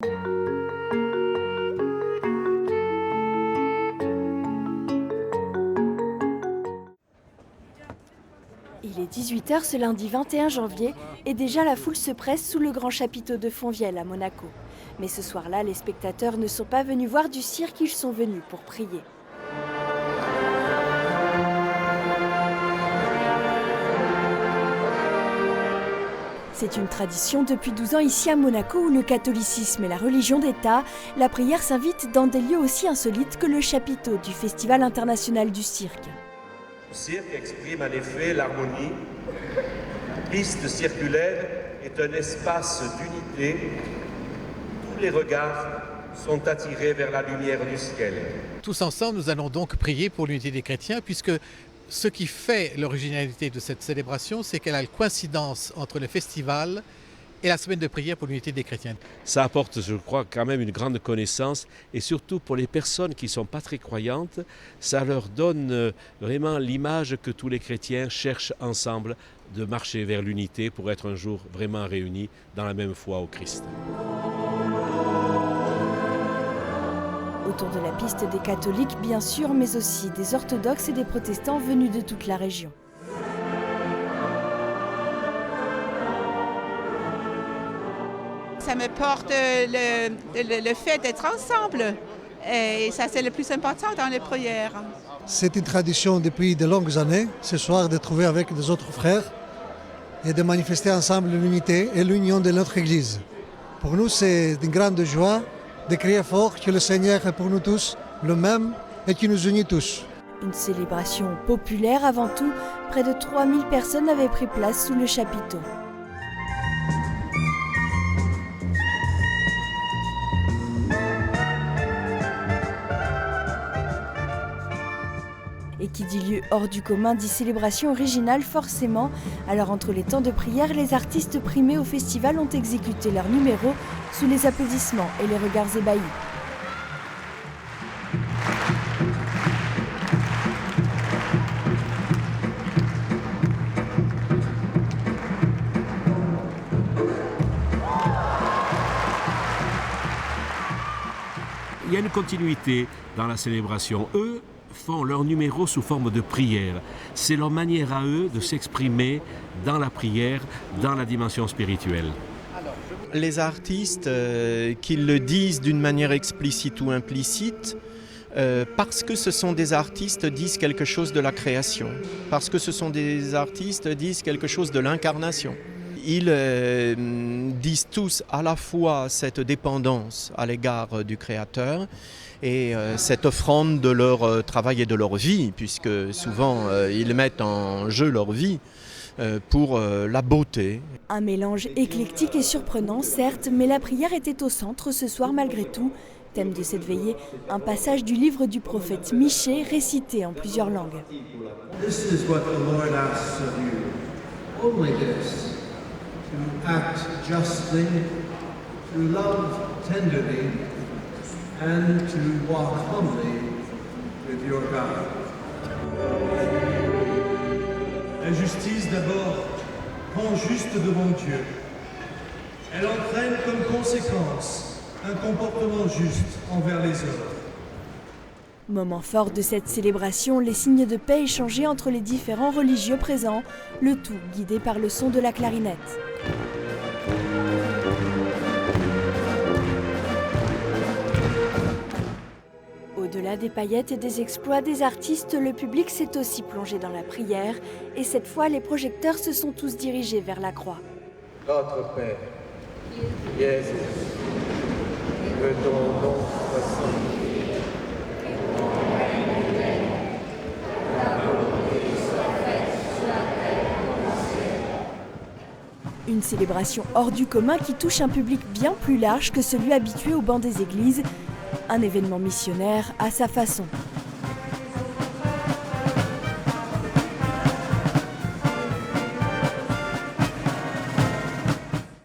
Il est 18h ce lundi 21 janvier et déjà la foule se presse sous le grand chapiteau de Fontvieille à Monaco. Mais ce soir-là, les spectateurs ne sont pas venus voir du cirque, ils sont venus pour prier. C'est une tradition depuis 12 ans ici à Monaco où le catholicisme est la religion d'État. La prière s'invite dans des lieux aussi insolites que le chapiteau du Festival international du cirque. Le cirque exprime en effet l'harmonie. Piste circulaire est un espace d'unité. Tous les regards sont attirés vers la lumière du ciel. Tous ensemble, nous allons donc prier pour l'unité des chrétiens, puisque ce qui fait l'originalité de cette célébration, c'est qu'elle a une coïncidence entre le festival et la semaine de prière pour l'unité des chrétiens. Ça apporte, je crois, quand même une grande connaissance, et surtout pour les personnes qui ne sont pas très croyantes, ça leur donne vraiment l'image que tous les chrétiens cherchent ensemble de marcher vers l'unité pour être un jour vraiment réunis dans la même foi au Christ. Autour de la piste des catholiques, bien sûr, mais aussi des orthodoxes et des protestants venus de toute la région. Ça me porte le fait d'être ensemble. Et ça, c'est le plus important dans les prières. C'est une tradition depuis de longues années, ce soir, de trouver avec des autres frères et de manifester ensemble l'unité et l'union de notre Église. Pour nous, c'est une grande joie de crier fort que le Seigneur est pour nous tous le même et qui nous unit tous. Une célébration populaire avant tout, près de 3000 personnes avaient pris place sous le chapiteau. Et qui dit lieu hors du commun dit célébration originale forcément. Alors entre les temps de prière, les artistes primés au festival ont exécuté leur numéro sous les applaudissements et les regards ébahis. Il y a une continuité dans la célébration. Eux font leur numéro sous forme de prière. C'est leur manière à eux de s'exprimer dans la prière, dans la dimension spirituelle. Les artistes, qu'ils le disent d'une manière explicite ou implicite, parce que ce sont des artistes, disent quelque chose de la création. Parce que ce sont des artistes, disent quelque chose de l'incarnation. Ils disent tous à la fois cette dépendance à l'égard du Créateur et cette offrande de leur travail et de leur vie, puisque souvent ils mettent en jeu leur vie pour la beauté. Un mélange éclectique et surprenant, certes, mais la prière était au centre ce soir malgré tout. Thème de cette veillée, un passage du livre du prophète Michée récité en plusieurs langues. This is what the Lord asks of you. Only this, to act justly, to love tenderly, and to walk humbly with your God. La justice d'abord rend juste devant Dieu. Elle entraîne comme conséquence un comportement juste envers les hommes. Moment fort de cette célébration, les signes de paix échangés entre les différents religieux présents, le tout guidé par le son de la clarinette. Au-delà des paillettes et des exploits des artistes, le public s'est aussi plongé dans la prière et cette fois les projecteurs se sont tous dirigés vers la croix. Notre Père, Jésus, que ton nom soit sanctifié. Une célébration hors du commun qui touche un public bien plus large que celui habitué au banc des églises. Un événement missionnaire à sa façon.